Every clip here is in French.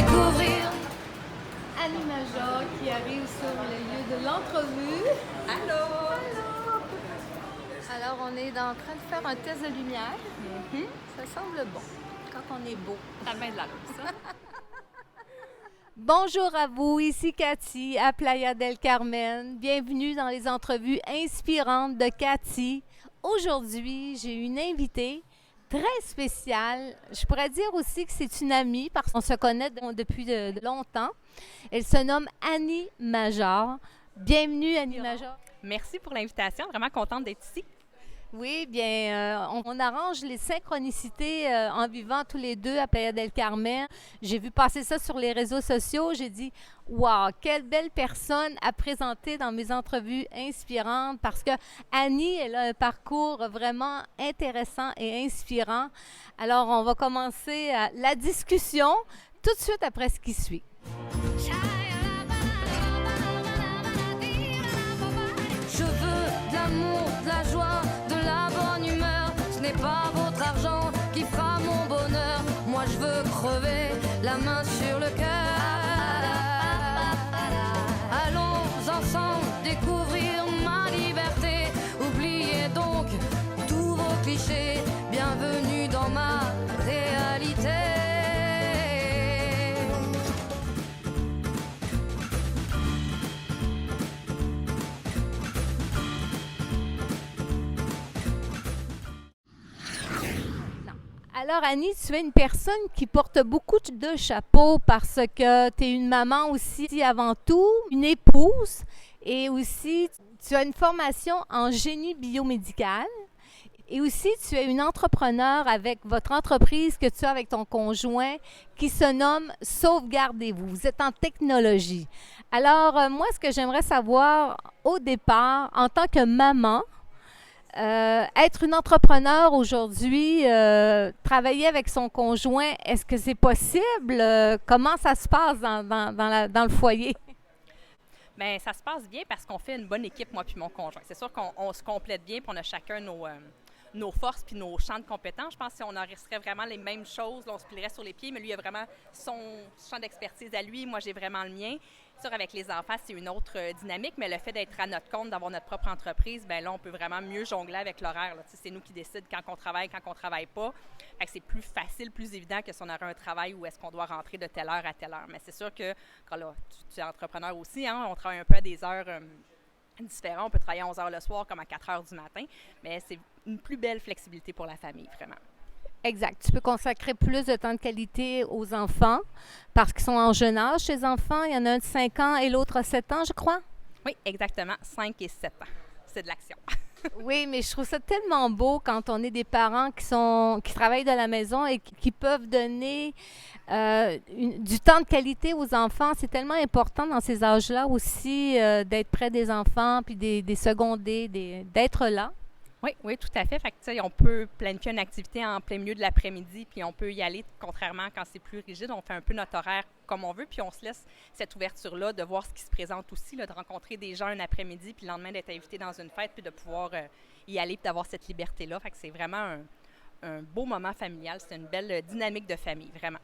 découvrir Annie Major qui arrive sur le lieu de l'entrevue. Allô? Alors, on est en train de faire un test de lumière. Ça semble bon, quand on est beau. Ça a bien de la route, ça. Bonjour à vous, ici Cathy à Playa del Carmen. Bienvenue dans les entrevues inspirantes de Cathy. Aujourd'hui, j'ai une invitée très spéciale. Je pourrais dire aussi que c'est une amie parce qu'on se connaît depuis de longtemps. Elle se nomme Annie Major. Bienvenue Annie Major. Merci pour l'invitation. Vraiment contente d'être ici. Oui, bien, on arrange les synchronicités en vivant tous les deux à Playa del Carmen. J'ai vu passer ça sur les réseaux sociaux. J'ai dit, wow, quelle belle personne à présenter dans mes entrevues inspirantes parce que Annie, elle a un parcours vraiment intéressant et inspirant. Alors, on va commencer la discussion tout de suite après ce qui suit. Je veux de l'amour, de la joie, de la bonne humeur. Ce n'est pas votre argent qui fera mon bonheur. Moi je veux crever la main sur le cœur. Allons ensemble découvrir ma liberté. Oubliez donc tous vos clichés. Bienvenue dans ma réalité. Alors, Annie, tu es une personne qui porte beaucoup de chapeaux parce que tu es une maman aussi avant tout, une épouse et aussi tu as une formation en génie biomédical et aussi tu es une entrepreneur avec votre entreprise que tu as avec ton conjoint qui se nomme Sauvegardez-vous. Vous êtes en technologie. Alors, moi, ce que j'aimerais savoir au départ, en tant que maman, être une entrepreneur aujourd'hui, travailler avec son conjoint, est-ce que c'est possible? Comment ça se passe dans le foyer? Bien, ça se passe bien parce qu'on fait une bonne équipe, moi puis mon conjoint. C'est sûr qu'on se complète bien puis on a chacun nos forces puis nos champs de compétences. Je pense que si on enregistrait vraiment les mêmes choses, là, on se plierait sur les pieds, mais lui, il a vraiment son champ d'expertise à lui. Moi, j'ai vraiment le mien. Sûr, avec les enfants, c'est une autre dynamique, mais le fait d'être à notre compte, d'avoir notre propre entreprise, bien là, on peut vraiment mieux jongler avec l'horaire. C'est nous qui décident quand on travaille pas. Fait que c'est plus facile, plus évident que si on aurait un travail où est-ce qu'on doit rentrer de telle heure à telle heure. Mais c'est sûr que, quand là, tu es entrepreneur aussi, hein, on travaille un peu à des heures différentes. On peut travailler à 11 heures le soir comme à 4 heures du matin, mais c'est une plus belle flexibilité pour la famille, vraiment. Exact. Tu peux consacrer plus de temps de qualité aux enfants parce qu'ils sont en jeune âge, ces enfants. Il y en a un de 5 ans et l'autre a 7 ans, je crois. Oui, exactement. 5 et 7 ans. C'est de l'action. Oui, mais je trouve ça tellement beau quand on est des parents qui travaillent de la maison et qui peuvent donner du temps de qualité aux enfants. C'est tellement important dans ces âges-là aussi d'être près des enfants, puis des seconder, d'être là. Oui, tout à fait. Fait que, tu sais, on peut planifier une activité en plein milieu de l'après-midi, puis on peut y aller, contrairement quand c'est plus rigide. On fait un peu notre horaire comme on veut, puis on se laisse cette ouverture-là de voir ce qui se présente aussi, là, de rencontrer des gens un après-midi, puis le lendemain d'être invité dans une fête, puis de pouvoir y aller, puis d'avoir cette liberté-là. Fait que c'est vraiment un beau moment familial. C'est une belle dynamique de famille, vraiment.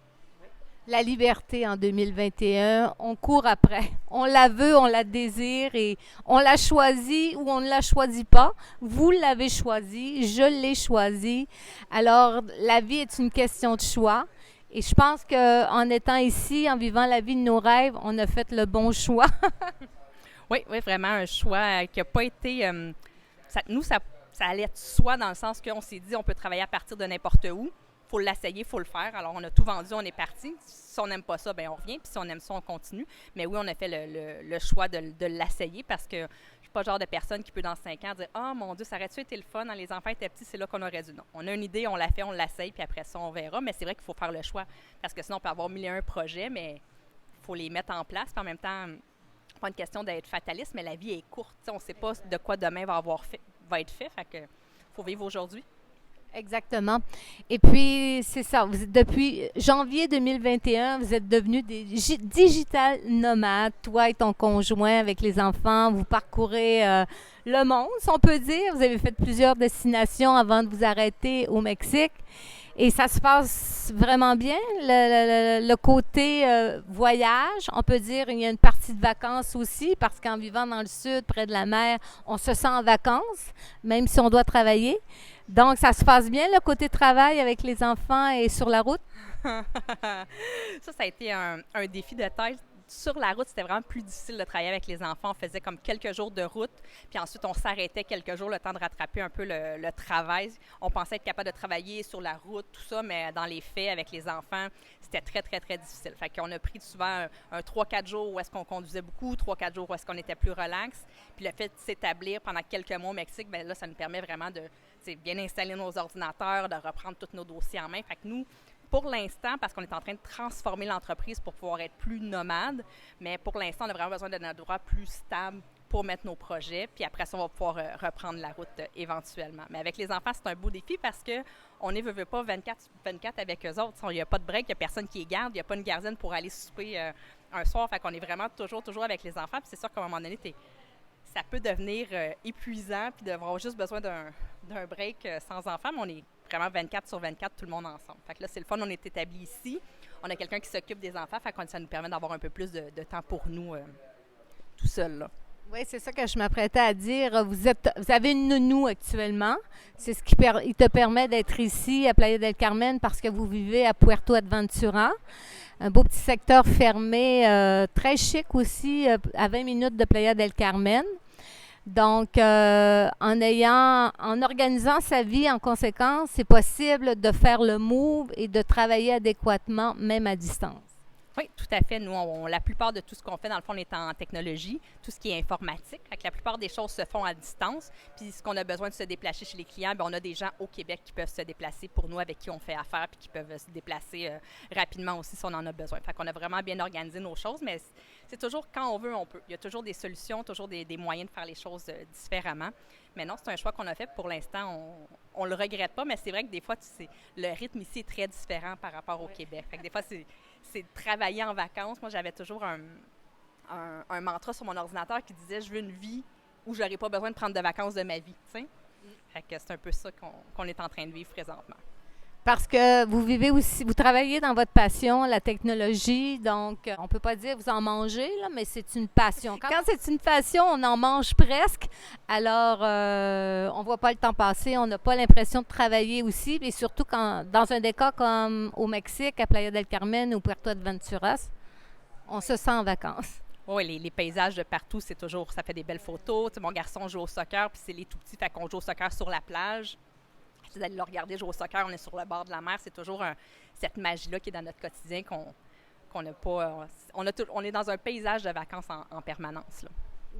La liberté en 2021, on court après. On la veut, on la désire et on la choisit ou on ne la choisit pas. Vous l'avez choisi, je l'ai choisi. Alors, la vie est une question de choix. Et je pense qu'en étant ici, en vivant la vie de nos rêves, on a fait le bon choix. Oui, vraiment un choix qui n'a pas été... ça allait de soi dans le sens qu'on s'est dit on peut travailler à partir de n'importe où. Il faut l'essayer, il faut le faire. Alors, on a tout vendu, on est parti. Si on n'aime pas ça, bien, on revient. Puis si on aime ça, on continue. Mais oui, on a fait le choix de l'essayer parce que je ne suis pas le genre de personne qui peut, dans 5 ans, dire « Ah, mon Dieu, ça aurait-tu été le fun? Quand les enfants étaient petits, c'est là qu'on aurait dû. » Non. On a une idée, on la fait, on l'essaye, puis après ça, on verra. Mais c'est vrai qu'il faut faire le choix parce que sinon, on peut avoir 1001 projets, mais il faut les mettre en place. Puis en même temps, pas une question d'être fataliste, mais la vie est courte. T'sais, on ne sait pas de quoi demain va être fait. Fait que faut vivre aujourd'hui. Exactement. Et puis, c'est ça. Depuis janvier 2021, vous êtes devenus des digital nomades, toi et ton conjoint avec les enfants. Vous parcourez le monde, si on peut dire. Vous avez fait plusieurs destinations avant de vous arrêter au Mexique. Et ça se passe vraiment bien. Le côté voyage, on peut dire, il y a une partie de vacances aussi, parce qu'en vivant dans le sud, près de la mer, on se sent en vacances, même si on doit travailler. Donc, ça se passe bien, le côté travail avec les enfants et sur la route? Ça a été un défi de taille. Sur la route, c'était vraiment plus difficile de travailler avec les enfants. On faisait comme quelques jours de route, puis ensuite on s'arrêtait quelques jours, le temps de rattraper un peu le travail. On pensait être capable de travailler sur la route, tout ça, mais dans les faits, avec les enfants, c'était très, très, très difficile. Fait qu'on a pris souvent un 3-4 jours où est-ce qu'on conduisait beaucoup, 3-4 jours où est-ce qu'on était plus relax. Puis le fait de s'établir pendant quelques mois au Mexique, bien là, ça nous permet vraiment de bien installer nos ordinateurs, de reprendre tous nos dossiers en main. Fait que nous, pour l'instant, parce qu'on est en train de transformer l'entreprise pour pouvoir être plus nomade, mais pour l'instant, on a vraiment besoin d'un endroit plus stable pour mettre nos projets, puis après ça, on va pouvoir reprendre la route éventuellement. Mais avec les enfants, c'est un beau défi parce qu'on ne veut pas 24 avec eux autres. Il n'y a pas de break, il n'y a personne qui les garde, il n'y a pas une gardienne pour aller souper un soir. Fait qu'on est vraiment toujours avec les enfants, puis c'est sûr qu'à un moment donné, ça peut devenir épuisant, puis d'avoir juste besoin d'un break sans enfants, mais on est vraiment 24 sur 24, tout le monde ensemble. Fait que là, c'est le fun, on est établi ici. On a quelqu'un qui s'occupe des enfants, fait que ça nous permet d'avoir un peu plus de temps pour nous tout seul, là. Oui, c'est ça que je m'apprêtais à dire. Vous avez une nounou actuellement. C'est ce qui il te permet d'être ici à Playa del Carmen parce que vous vivez à Puerto Aventura. Un beau petit secteur fermé, très chic aussi, à 20 minutes de Playa del Carmen. Donc, en organisant sa vie en conséquence, c'est possible de faire le move et de travailler adéquatement, même à distance. Oui, tout à fait. Nous, la plupart de tout ce qu'on fait, dans le fond, on est en technologie, tout ce qui est informatique. Fait que la plupart des choses se font à distance. Puis, ce qu'on a besoin de se déplacer chez les clients, bien, on a des gens au Québec qui peuvent se déplacer pour nous, avec qui on fait affaire, puis qui peuvent se déplacer rapidement aussi si on en a besoin. Fait qu'on a vraiment bien organisé nos choses, mais c'est toujours quand on veut, on peut. Il y a toujours des solutions, toujours des moyens de faire les choses différemment. Mais non, c'est un choix qu'on a fait. Pour l'instant, on le regrette pas, mais c'est vrai que des fois, le rythme ici est très différent par rapport au Québec. Fait que des fois, c'est de travailler en vacances. Moi, j'avais toujours un mantra sur mon ordinateur qui disait « Je veux une vie où je n'aurai pas besoin de prendre de vacances de ma vie. » Fait que c'est un peu ça qu'on est en train de vivre présentement. Parce que vous vivez aussi, vous travaillez dans votre passion, la technologie, donc on ne peut pas dire vous en mangez, là, mais c'est une passion. Quand c'est une passion, on en mange presque. Alors, on ne voit pas le temps passer, on n'a pas l'impression de travailler aussi, et surtout quand dans un décor comme au Mexique, à Playa del Carmen ou Puerto Aventuras, on se sent en vacances. Oui, les paysages de partout, c'est toujours, ça fait des belles photos. Tu sais, mon garçon joue au soccer, puis c'est les tout petits, fait qu'on joue au soccer sur la plage. D'aller le regarder jouer au soccer, on est sur le bord de la mer, c'est toujours cette magie-là qui est dans notre quotidien qu'on n'a pas. On est dans un paysage de vacances en permanence, là.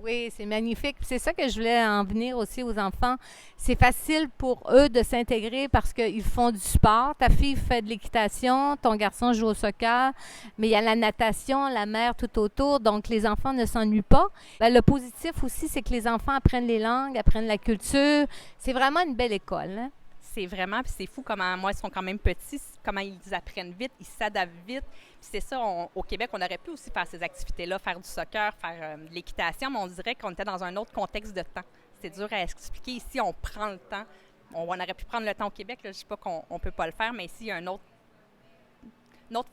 Oui, c'est magnifique. C'est ça que je voulais en venir aussi aux enfants. C'est facile pour eux de s'intégrer parce qu'ils font du sport. Ta fille fait de l'équitation, ton garçon joue au soccer, mais il y a la natation, la mer tout autour, donc les enfants ne s'ennuient pas. Ben, le positif aussi, c'est que les enfants apprennent les langues, apprennent la culture. C'est vraiment une belle école, hein? C'est vraiment, puis c'est fou comment, moi, ils sont quand même petits, comment ils apprennent vite, ils s'adaptent vite. Puis c'est ça, au Québec, on aurait pu aussi faire ces activités-là, faire du soccer, faire de l'équitation, mais on dirait qu'on était dans un autre contexte de temps. C'est dur à expliquer. Ici, on prend le temps. On aurait pu prendre le temps au Québec, là, je ne dis pas qu'on ne peut pas le faire, mais ici, il y a un autre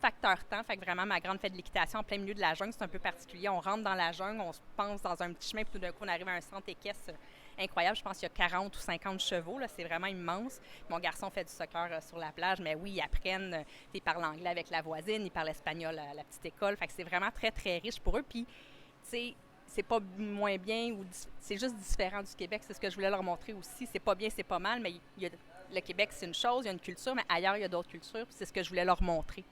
facteur temps. Fait que vraiment, ma grande fait de l'équitation en plein milieu de la jungle, c'est un peu particulier. On rentre dans la jungle, on se pense dans un petit chemin, puis tout d'un coup, on arrive à un centre équestre incroyable. Je pense qu'il y a 40 ou 50 chevaux. Là. C'est vraiment immense. Mon garçon fait du soccer sur la plage, mais oui, ils apprennent. Ils parlent anglais avec la voisine, ils parlent espagnol à la petite école. Fait que c'est vraiment très, très riche pour eux. Puis, tu sais, c'est pas moins bien ou c'est juste différent du Québec. C'est ce que je voulais leur montrer aussi. C'est pas bien, c'est pas mal, mais le Québec, c'est une chose, il y a une culture, mais ailleurs, il y a d'autres cultures. Puis c'est ce que je voulais leur montrer.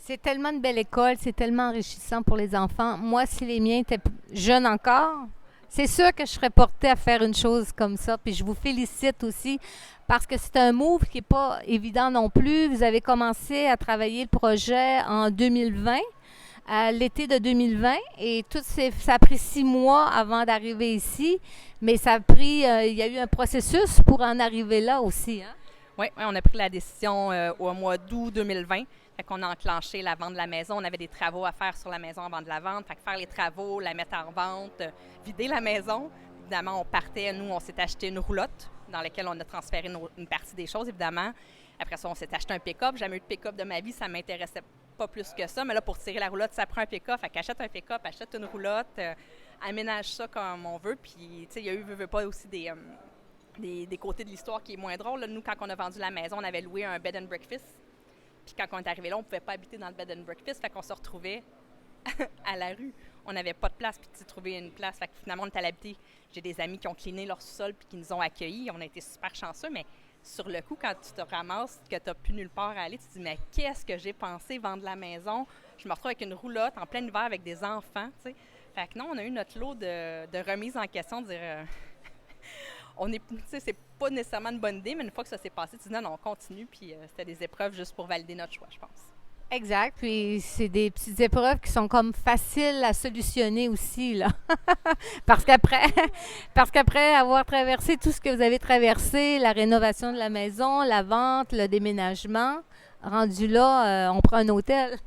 C'est tellement une belle école, c'est tellement enrichissant pour les enfants. Moi, si les miens étaient jeunes encore, c'est sûr que je serais portée à faire une chose comme ça. Puis je vous félicite aussi parce que c'est un move qui n'est pas évident non plus. Vous avez commencé à travailler le projet en 2020 à l'été de 2020 et ça a pris 6 mois avant d'arriver ici, mais il y a eu un processus pour en arriver là aussi, hein? Oui, on a pris la décision au mois d'août 2020. Fait qu'on a enclenché la vente de la maison. On avait des travaux à faire sur la maison avant de la vendre. Fait que faire les travaux, la mettre en vente, vider la maison. Évidemment, on s'est acheté une roulotte dans laquelle on a transféré une partie des choses, évidemment. Après ça, on s'est acheté un pick-up. J'ai jamais eu de pick-up de ma vie, ça ne m'intéressait pas plus que ça. Mais là, pour tirer la roulotte, ça prend un pick-up. Fait qu'achète un pick-up, achète une roulotte, aménage ça comme on veut. Puis, tu sais, il y a eu, veut pas aussi des côtés de l'histoire qui est moins drôle. Là, nous, quand on a vendu la maison, on avait loué un bed and breakfast. Puis quand on est arrivé là, on ne pouvait pas habiter dans le bed and breakfast. Fait qu'on se retrouvait à la rue. On n'avait pas de place, puis tu trouvais une place. Fait que finalement, on est allé habiter. J'ai des amis qui ont cleané leur sous-sol puis qui nous ont accueillis. On a été super chanceux, mais sur le coup, quand tu te ramasses, que tu n'as plus nulle part à aller, tu te dis, mais qu'est-ce que j'ai pensé vendre la maison? Je me retrouve avec une roulotte en plein hiver avec des enfants, tu sais. Fait que non, on a eu notre lot de remise en question, de dire... c'est pas nécessairement une bonne idée, mais une fois que ça s'est passé, tu dis non, on continue, puis c'était des épreuves juste pour valider notre choix, je pense. Exact, puis c'est des petites épreuves qui sont comme faciles à solutionner aussi, là. parce qu'après avoir traversé tout ce que vous avez traversé, la rénovation de la maison, la vente, le déménagement, rendu là, on prend un hôtel.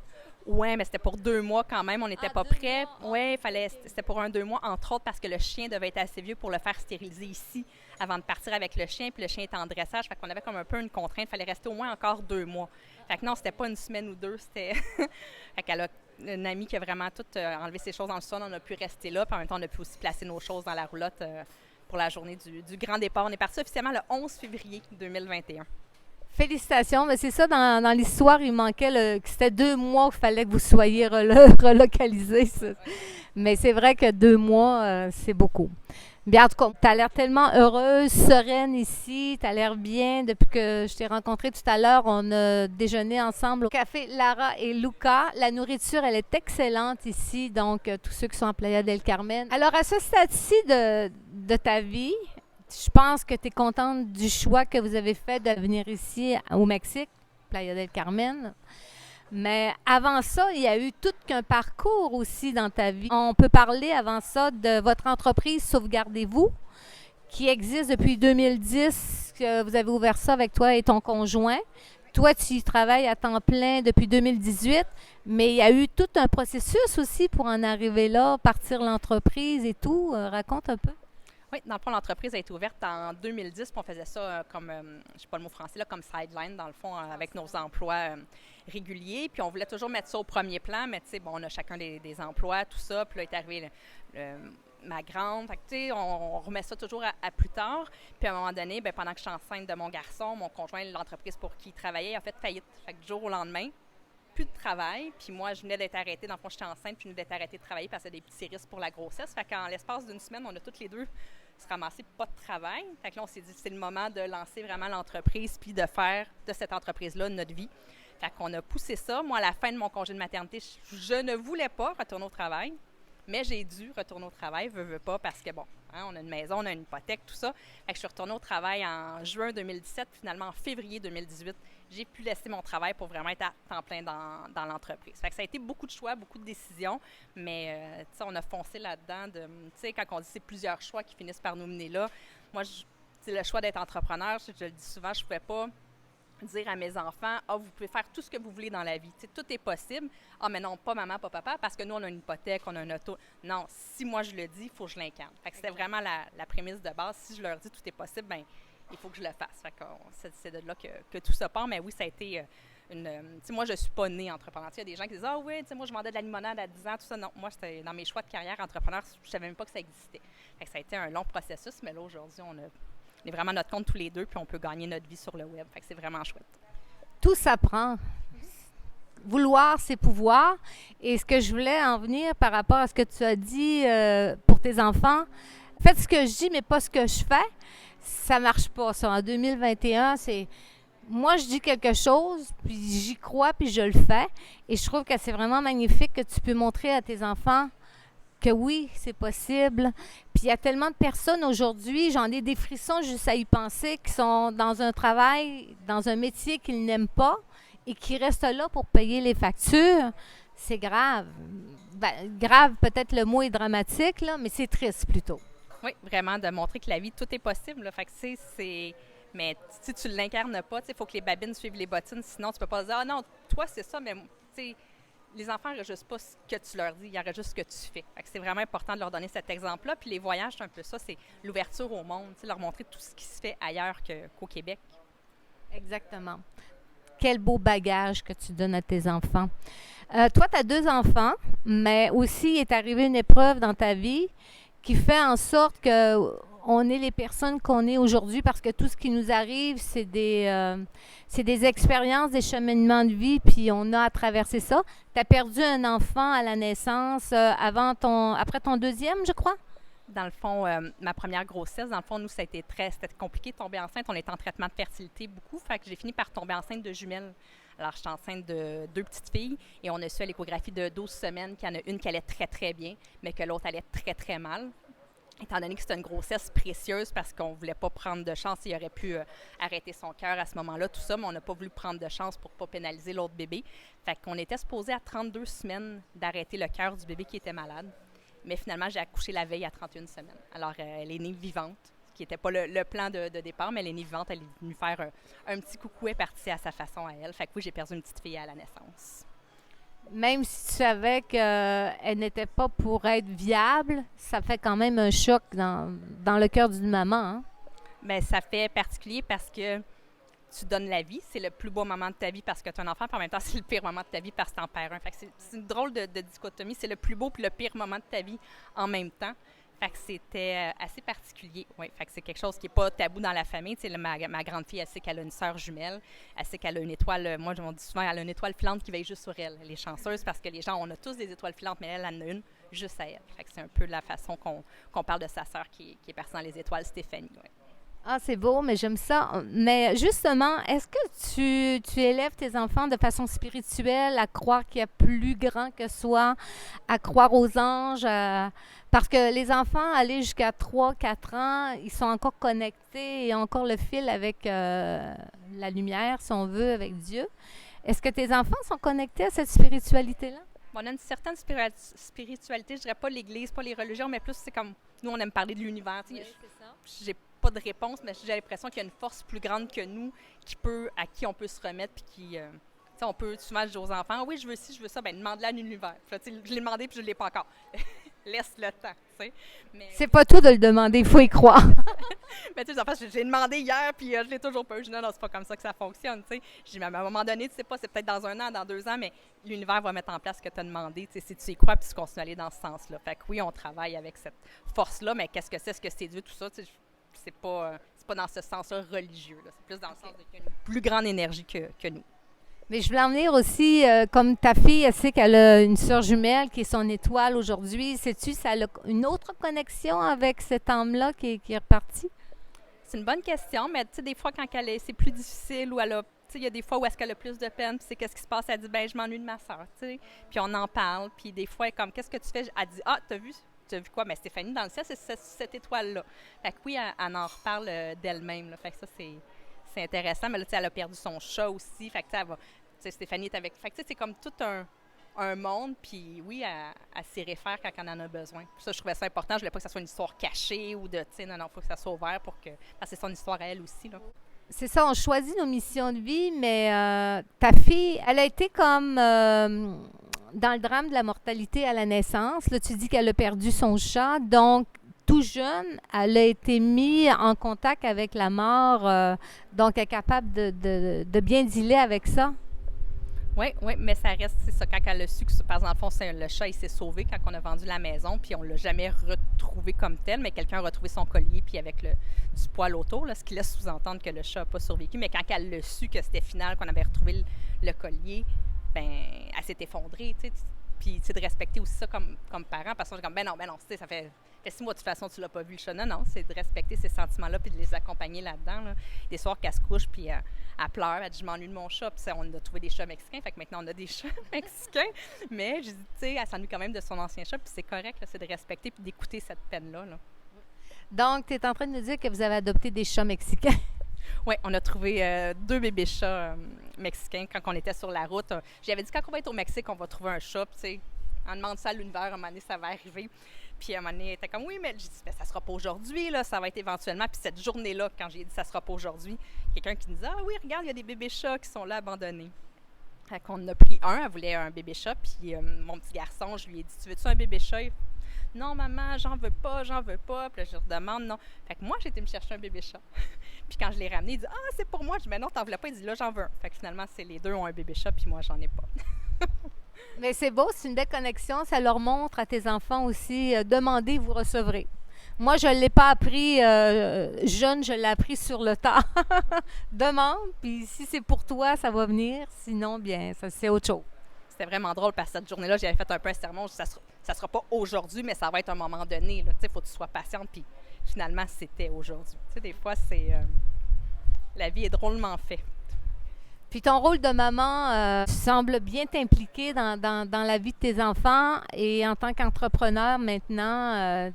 Oui, mais c'était pour 2 mois quand même. On n'était pas prêts. Oui, c'était pour 2 mois, entre autres, parce que le chien devait être assez vieux pour le faire stériliser ici avant de partir avec le chien. Puis le chien était en dressage. Fait qu'on avait comme un peu une contrainte. Il fallait rester au moins encore 2 mois. Fait que non, c'était pas une semaine ou 2. C'était. Fait qu'elle a une amie qui a vraiment tout enlevé ses choses dans le sol. On a pu rester là. Puis en même temps, on a pu aussi placer nos choses dans la roulotte pour la journée du grand départ. On est parti officiellement le 11 février 2021. Félicitations, mais c'est ça, dans l'histoire, il manquait que c'était 2 mois qu'il fallait que vous soyez relocalisés. Mais c'est vrai que 2 mois, c'est beaucoup. Bien, en tout cas, tu as l'air tellement heureuse, sereine ici, tu as l'air bien. Depuis que je t'ai rencontrée tout à l'heure, on a déjeuné ensemble au café Lara et Luca. La nourriture, elle est excellente ici, donc tous ceux qui sont à Playa del Carmen. Alors, à ce stade-ci de ta vie, je pense que tu es contente du choix que vous avez fait de venir ici au Mexique, Playa del Carmen. Mais avant ça, il y a eu tout qu'un parcours aussi dans ta vie. On peut parler avant ça de votre entreprise Sauvegardez-vous, qui existe depuis 2010, que vous avez ouvert ça avec toi et ton conjoint. Toi, tu y travailles à temps plein depuis 2018, mais il y a eu tout un processus aussi pour en arriver là, partir l'entreprise et tout. Raconte un peu. Oui, dans le fond, l'entreprise a été ouverte en 2010, puis on faisait ça comme, je ne sais pas le mot français, là, comme sideline, dans le fond, avec nos emplois réguliers. Puis on voulait toujours mettre ça au premier plan, mais tu sais, bon, on a chacun des emplois, tout ça. Puis là est arrivé ma grande. Fait que, tu sais, on remet ça toujours à plus tard. Puis à un moment donné, bien, pendant que je suis enceinte de mon garçon, mon conjoint, l'entreprise pour qui il travaillait, a fait faillite. Fait que du jour au lendemain, plus de travail. Puis moi, je venais d'être arrêtée. Dans le fond, j'étais enceinte, puis je venais d'être arrêtée de travailler parce qu'il y a des petits risques pour la grossesse. Fait qu'en l'espace d'une semaine, on a toutes les deux se ramasser pas de travail. Fait que là, on s'est dit c'est le moment de lancer vraiment l'entreprise puis de faire de cette entreprise-là notre vie. Fait qu'on a poussé ça. Moi, à la fin de mon congé de maternité, je ne voulais pas retourner au travail, mais j'ai dû retourner au travail, veux pas, parce que, bon, hein, on a une maison, on a une hypothèque, tout ça. Fait que je suis retournée au travail en juin 2017. Finalement, en février 2018, j'ai pu laisser mon travail pour vraiment être à temps plein dans l'entreprise. Fait que ça a été beaucoup de choix, beaucoup de décisions, mais tu sais, on a foncé là-dedans. Tu sais, quand on dit c'est plusieurs choix qui finissent par nous mener là, moi, c'est le choix d'être entrepreneur. Je le dis souvent, je ne pouvais pas dire à mes enfants, « Ah, vous pouvez faire tout ce que vous voulez dans la vie. » Tu sais, tout est possible. « Ah, mais non, pas maman, pas papa, parce que nous, on a une hypothèque, on a un auto. » Non, si moi, je le dis, il faut que je l'incarne. Fait que c'était vraiment la prémisse de base. Si je leur dis tout est possible, bien, il faut que je le fasse. Fait que c'est de là que tout ça part. Mais oui, ça a été tu sais, moi, je suis pas née entrepreneur. Il y a des gens qui disent, « Ah oui, tu sais, moi, je vendais de la limonade à 10 ans, tout ça. » Non, moi, c'était dans mes choix de carrière entrepreneur, je savais même pas que ça existait. Fait que ça a été un long processus, mais là, aujourd'hui, on est vraiment à notre compte tous les deux, puis on peut gagner notre vie sur le web. Fait que c'est vraiment chouette. Tout s'apprend. Vouloir, c'est pouvoir. Et ce que je voulais en venir par rapport à ce que tu as dit pour tes enfants, faites ce que je dis, mais pas ce que je fais, ça marche pas. Ça, en 2021, c'est... Moi, je dis quelque chose, puis j'y crois, puis je le fais. Et je trouve que c'est vraiment magnifique que tu peux montrer à tes enfants que oui, c'est possible. Puis il y a tellement de personnes aujourd'hui, j'en ai des frissons juste à y penser, qui sont dans un travail, dans un métier qu'ils n'aiment pas et qui restent là pour payer les factures. C'est grave. Ben, grave, peut-être le mot est dramatique, là, mais c'est triste plutôt. Oui, vraiment, de montrer que la vie, tout est possible. Là. Fait que, tu sais, c'est... Mais si tu ne l'incarnes pas, il faut que les babines suivent les bottines, sinon tu peux pas dire « Ah non, toi, c'est ça, mais tu sais, les enfants n'enregistrent pas ce que tu leur dis, ils enregistrent ce que tu fais. » Fait que c'est vraiment important de leur donner cet exemple-là. Puis les voyages, c'est un peu ça, c'est l'ouverture au monde, leur montrer tout ce qui se fait ailleurs qu'au Québec. Exactement. Quel beau bagage que tu donnes à tes enfants. Toi, tu as 2 enfants, mais aussi il est arrivé une épreuve dans ta vie qui fait en sorte que on est les personnes qu'on est aujourd'hui parce que tout ce qui nous arrive, c'est des expériences, des cheminements de vie, puis on a à traverser ça. Tu as perdu un enfant à la naissance après ton deuxième, je crois? Dans le fond, ma première grossesse, dans le fond, nous, c'était compliqué de tomber enceinte. On était en traitement de fertilité beaucoup, fait que j'ai fini par tomber enceinte de jumelles. Alors, j'étais enceinte de 2 petites filles et on a su à l'échographie de 12 semaines qu'il y en a une qui allait très, très bien, mais que l'autre allait très, très mal. Étant donné que c'était une grossesse précieuse parce qu'on ne voulait pas prendre de chance, il aurait pu arrêter son cœur à ce moment-là, tout ça, mais on n'a pas voulu prendre de chance pour ne pas pénaliser l'autre bébé. Fait qu'on était supposé à 32 semaines d'arrêter le cœur du bébé qui était malade. Mais finalement, j'ai accouché la veille à 31 semaines. Alors, elle est née vivante, ce qui n'était pas le plan de départ, mais elle est née vivante. Elle est venue faire un petit coucou, elle est partie à sa façon à elle. Fait que oui, j'ai perdu une petite fille à la naissance. Même si tu savais qu'elle n'était pas pour être viable, ça fait quand même un choc dans le cœur d'une maman. Hein? Bien, ça fait particulier parce que tu donnes la vie. C'est le plus beau moment de ta vie parce que tu as un enfant, puis en même temps, c'est le pire moment de ta vie parce que tu en perds un. Fait que c'est une drôle de dichotomie. C'est le plus beau puis le pire moment de ta vie en même temps. Fait que c'était assez particulier. Ouais. Fait que c'est quelque chose qui n'est pas tabou dans la famille. Tu sais, ma grande fille, elle sait qu'elle a une sœur jumelle. Elle sait qu'elle a une étoile. Moi, je me dis souvent, elle a une étoile filante qui veille juste sur elle. Elle est chanceuse parce que les gens, on a tous des étoiles filantes, mais elle en a une juste à elle. Fait que c'est un peu la façon qu'on parle de sa sœur qui est partie dans les étoiles, Stéphanie. Ouais. Ah, c'est beau, mais j'aime ça. Mais justement, est-ce que tu élèves tes enfants de façon spirituelle, à croire qu'il y a plus grand que soi, à croire aux anges? Parce que les enfants, aller jusqu'à 3, 4 ans, ils sont encore connectés et ont encore le fil avec la lumière, si on veut, avec Dieu. Est-ce que tes enfants sont connectés à cette spiritualité-là? On a une certaine spiritualité, je dirais pas l'Église, pas les religions, mais plus c'est comme, nous on aime parler de l'univers. Oui, c'est ça. J'ai pas de réponse, mais j'ai l'impression qu'il y a une force plus grande que nous à qui on peut se remettre, puis qui, on peut souvent dire aux enfants, oui, je veux ci, je veux ça, ben demande-la à l'univers. Je l'ai demandé, puis je l'ai pas encore. Laisse le temps, tu sais. Mais... C'est pas tout de le demander, il faut y croire. Mais tu sais, en fait, j'ai demandé hier, puis je l'ai toujours pas eu. Je dis non, c'est pas comme ça que ça fonctionne, tu sais. J'ai dit, à un moment donné, tu sais pas, c'est peut-être dans 1 an, dans 2 ans, mais l'univers va mettre en place ce que tu as demandé, tu sais, si tu y crois, puis tu continues à aller dans ce sens-là. Fait que oui, on travaille avec cette force-là, mais qu'est-ce que c'est, ce que c'est Dieu, tout ça, tu sais, c'est pas dans ce sens-là religieux, là. C'est plus dans le sens qu'il y a une plus grande énergie que nous. Mais je voulais en venir aussi, comme ta fille, elle sait qu'elle a une sœur jumelle qui est son étoile aujourd'hui. Sais-tu, ça a une autre connexion avec cette âme-là qui est repartie? C'est une bonne question, mais tu sais, des fois, quand c'est plus difficile ou elle a, tu sais, il y a des fois où est-ce qu'elle a plus de peine, puis c'est qu'est-ce qui se passe? Elle dit, ben je m'ennuie de ma sœur, tu sais. Puis on en parle, puis des fois, elle est comme, qu'est-ce que tu fais? Elle dit, ah, t'as vu quoi? Mais Stéphanie, dans le ciel, c'est cette étoile-là. Fait que oui, elle en reparle d'elle-même, là. Fait que ça, c'est intéressant. Mais là, tu sais, elle a perdu son chat aussi. Fait que elle va, tu sais, Stéphanie est avec. Fait que tu sais, c'est comme tout un monde. Puis oui, elle s'y réfère quand on en a besoin. Puis ça, je trouvais ça important. Je voulais pas que ça soit une histoire cachée ou de, tu sais, non, il faut que ça soit ouvert parce que c'est son histoire à elle aussi, là. C'est ça, on choisit nos missions de vie, mais ta fille, elle a été comme dans le drame de la mortalité à la naissance. Là, tu dis qu'elle a perdu son chat, donc tout jeune, elle a été mise en contact avec la mort, donc elle est capable de bien dealer avec ça. Oui, mais ça reste, c'est ça, quand elle a su que, par exemple, le chat, il s'est sauvé quand on a vendu la maison, puis on ne l'a jamais retrouvé comme tel, mais quelqu'un a retrouvé son collier, puis avec du poil autour, là, ce qui laisse sous-entendre que le chat n'a pas survécu, mais quand elle l'a su que c'était final, qu'on avait retrouvé le collier, ben elle s'est effondrée, tu sais. Puis, c'est de respecter aussi ça comme parent, parce que je suis comme, ben non, tu sais, ça fait 6 mois de toute façon, tu l'as pas vu le chat. Non, c'est de respecter ces sentiments-là puis de les accompagner là-dedans. Là. Des soirs qu'elle se couche puis elle pleure, elle dit, je m'ennuie de mon chat. Puis on a trouvé des chats mexicains, fait que maintenant on a des chats mexicains. Mais je dis, tu sais, elle s'ennuie quand même de son ancien chat, puis c'est correct, là, c'est de respecter puis d'écouter cette peine-là. Là. Donc, tu es en train de nous dire que vous avez adopté des chats mexicains? Oui, on a trouvé 2 bébés chats mexicains quand on était sur la route. J'avais dit, quand on va être au Mexique, on va trouver un chat. Tu sais, on demande ça à l'univers, à un moment donné, ça va arriver. Puis à un moment donné, elle était comme, oui, mais j'ai dit, ben, ça sera pas aujourd'hui, là, ça va être éventuellement. Puis cette journée-là, quand j'ai dit, ça sera pas aujourd'hui, quelqu'un qui nous dit, ah oui, regarde, il y a des bébés chats qui sont là abandonnés. Fait qu'on en a pris un, elle voulait un bébé chat, puis mon petit garçon, je lui ai dit, tu veux-tu un bébé chat? Non, maman, j'en veux pas, j'en veux pas. Puis là, je lui redemande, non. Fait que moi, j'ai été me chercher un bébé chat. Puis quand je l'ai ramené, il dit, ah, c'est pour moi. Je dis, mais non, t'en voulais pas. Il dit, là, j'en veux un. Fait que finalement, c'est les deux ont un bébé chat, puis moi, j'en ai pas. Mais c'est beau, c'est une belle connexion. Ça leur montre à tes enfants aussi, demandez, vous recevrez. Moi, je ne l'ai pas appris jeune, je l'ai appris sur le tas. Demande, puis si c'est pour toi, ça va venir. Sinon, bien, ça c'est autre chose. C'était vraiment drôle parce que cette journée-là, j'avais fait un peu un sermon. Ça sera pas aujourd'hui, mais ça va être un moment donné. Tu sais, il faut que tu sois patiente. Puis finalement, c'était aujourd'hui. Tu sais, des fois, la vie est drôlement faite. Puis ton rôle de maman, tu sembles bien t'impliquer dans la vie de tes enfants. Et en tant qu'entrepreneur, maintenant,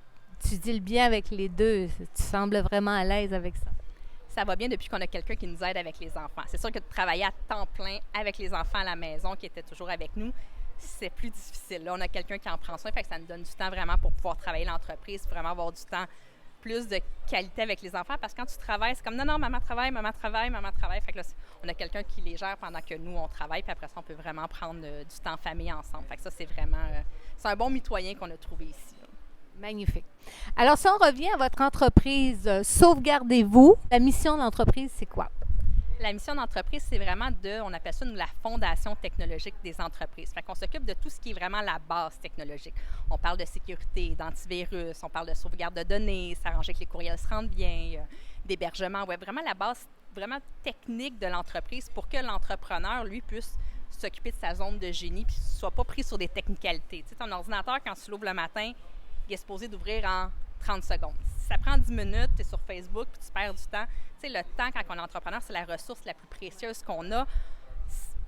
tu dis le bien avec les deux. Tu sembles vraiment à l'aise avec ça. Ça va bien depuis qu'on a quelqu'un qui nous aide avec les enfants. C'est sûr que de travailler à temps plein avec les enfants à la maison, qui étaient toujours avec nous, c'est plus difficile. Là, on a quelqu'un qui en prend soin, fait que ça nous donne du temps vraiment pour pouvoir travailler l'entreprise, vraiment avoir du temps, plus de qualité avec les enfants. Parce que quand tu travailles, c'est comme non, maman travaille, maman travaille, maman travaille. Fait que là, on a quelqu'un qui les gère pendant que nous, on travaille, puis après ça, on peut vraiment prendre du temps en famille ensemble. Fait que ça, c'est vraiment... c'est un bon mitoyen qu'on a trouvé ici. Magnifique. Alors, si on revient à votre entreprise, Sauvegardez-vous, la mission de l'entreprise, c'est quoi? La mission d'entreprise, c'est vraiment on appelle ça, nous, la fondation technologique des entreprises. Fait qu'on s'occupe de tout ce qui est vraiment la base technologique. On parle de sécurité, d'antivirus, on parle de sauvegarde de données, s'arranger que les courriels se rendent bien, d'hébergement web. Vraiment la base vraiment technique de l'entreprise pour que l'entrepreneur, lui, puisse s'occuper de sa zone de génie puis ne soit pas pris sur des technicalités. Tu sais, ton ordinateur, quand tu l'ouvres le matin, il est supposé d'ouvrir en 30 secondes. Si ça prend 10 minutes, tu es sur Facebook puis tu perds du temps. Tu sais, le temps, quand on est entrepreneur, c'est la ressource la plus précieuse qu'on a.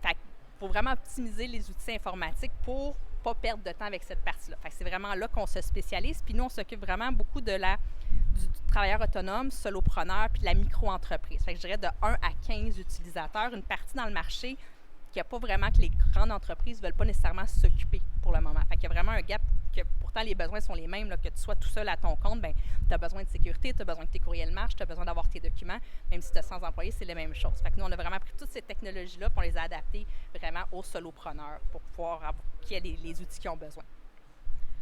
Fait qu'il faut vraiment optimiser les outils informatiques pour ne pas perdre de temps avec cette partie-là. Fait que c'est vraiment là qu'on se spécialise. Puis nous, on s'occupe vraiment beaucoup du travailleur autonome, solopreneur, puis de la micro-entreprise. Fait que je dirais de 1 à 15 utilisateurs, une partie dans le marché qu'il n'y a pas vraiment, que les grandes entreprises ne veulent pas nécessairement s'occuper pour le moment. Fait qu'il y a vraiment un gap que pourtant les besoins sont les mêmes, là, que tu sois tout seul à ton compte, bien, tu as besoin de sécurité, tu as besoin que tes courriels marchent, tu as besoin d'avoir tes documents, même si tu es sans employé, c'est les mêmes choses. Fait que nous, on a vraiment pris toutes ces technologies-là pour les adapter vraiment aux solopreneurs pour pouvoir qu'il y ait les outils qu'ils ont besoin.